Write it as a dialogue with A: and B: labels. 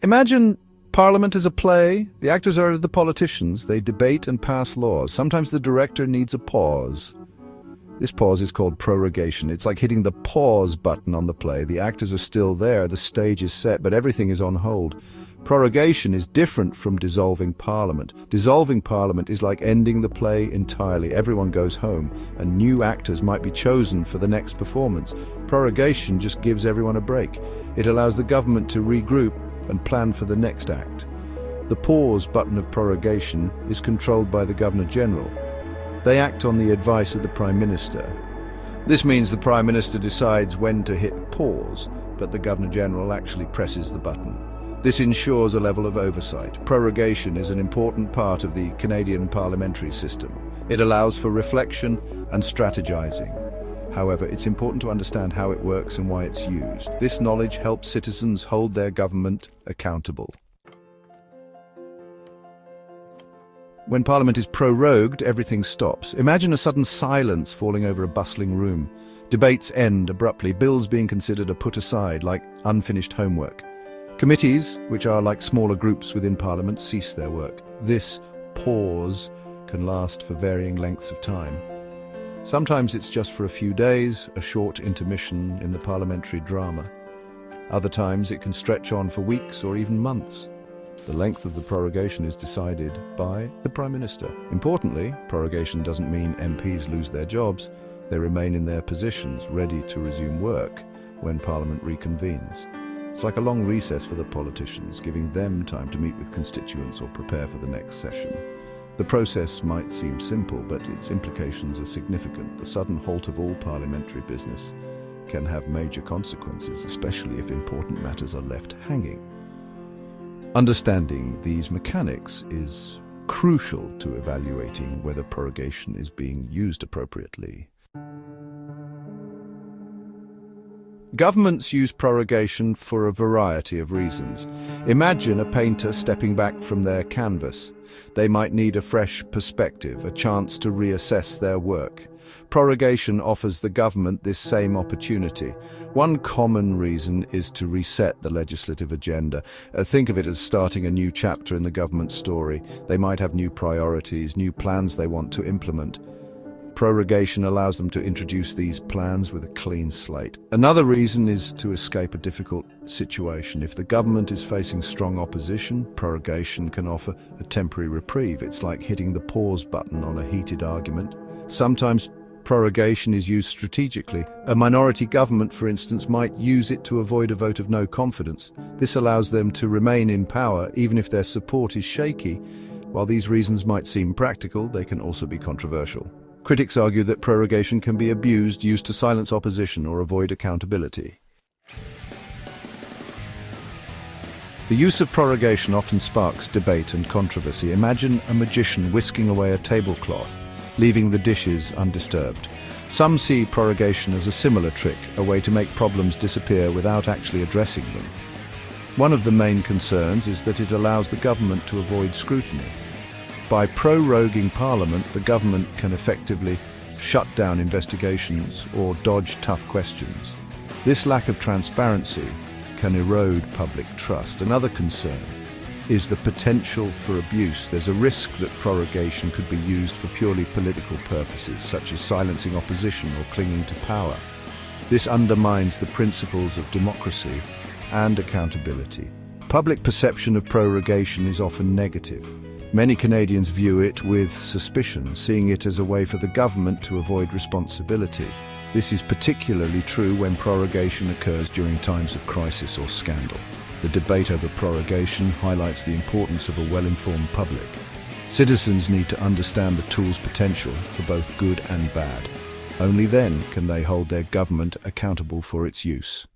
A: Imagine Parliament is a play. The actors are the politicians. They debate and pass laws. Sometimes the director needs a pause. This pause is called prorogation. It's like hitting the pause button on the play. The actors are still there, the stage is set, but everything is on hold. Prorogation is different from dissolving Parliament. Dissolving Parliament is like ending the play entirely. Everyone goes home, and new actors might be chosen for the next performance. Prorogation just gives everyone a break. It allows the government to regroup and plan for the next act. The pause button of prorogation is controlled by the Governor-General. They act on the advice of the Prime Minister. This means the Prime Minister decides when to hit pause, but the Governor-General actually presses the button. This ensures a level of oversight. Prorogation is an important part of the Canadian parliamentary system. It allows for reflection and strategizing. However, it's important to understand how it works and why it's used. This knowledge helps citizens hold their government accountable. When Parliament is prorogued, everything stops. Imagine a sudden silence falling over a bustling room. Debates end abruptly, bills being considered are put aside like unfinished homework. Committees, which are like smaller groups within Parliament, cease their work. This pause can last for varying lengths of time. Sometimes it's just for a few days, a short intermission in the parliamentary drama. Other times it can stretch on for weeks or even months. The length of the prorogation is decided by the Prime Minister. Importantly, prorogation doesn't mean MPs lose their jobs. They remain in their positions, ready to resume work when Parliament reconvenes. It's like a long recess for the politicians, giving them time to meet with constituents or prepare for the next session. The process might seem simple, but its implications are significant. The sudden halt of all parliamentary business can have major consequences, especially if important matters are left hanging. Understanding these mechanics is crucial to evaluating whether prorogation is being used appropriately. Governments use prorogation for a variety of reasons. Imagine a painter stepping back from their canvas. They might need a fresh perspective, a chance to reassess their work. Prorogation offers the government this same opportunity. One common reason is to reset the legislative agenda. Think of it as starting a new chapter in the government story. They might have new priorities, new plans they want to implement. Prorogation allows them to introduce these plans with a clean slate. Another reason is to escape a difficult situation. If the government is facing strong opposition, prorogation can offer a temporary reprieve. It's like hitting the pause button on a heated argument. Sometimes prorogation is used strategically. A minority government, for instance, might use it to avoid a vote of no confidence. This allows them to remain in power even if their support is shaky. While these reasons might seem practical, they can also be controversial. Critics argue that prorogation can be abused, used to silence opposition or avoid accountability. The use of prorogation often sparks debate and controversy. Imagine a magician whisking away a tablecloth, leaving the dishes undisturbed. Some see prorogation as a similar trick, a way to make problems disappear without actually addressing them. One of the main concerns is that it allows the government to avoid scrutiny. By proroguing Parliament, the government can effectively shut down investigations or dodge tough questions. This lack of transparency can erode public trust. Another concern is the potential for abuse. There's a risk that prorogation could be used for purely political purposes, such as silencing opposition or clinging to power. This undermines the principles of democracy and accountability. Public perception of prorogation is often negative. Many Canadians view it with suspicion, seeing it as a way for the government to avoid responsibility. This is particularly true when prorogation occurs during times of crisis or scandal. The debate over prorogation highlights the importance of a well-informed public. Citizens need to understand the tool's potential for both good and bad. Only then can they hold their government accountable for its use.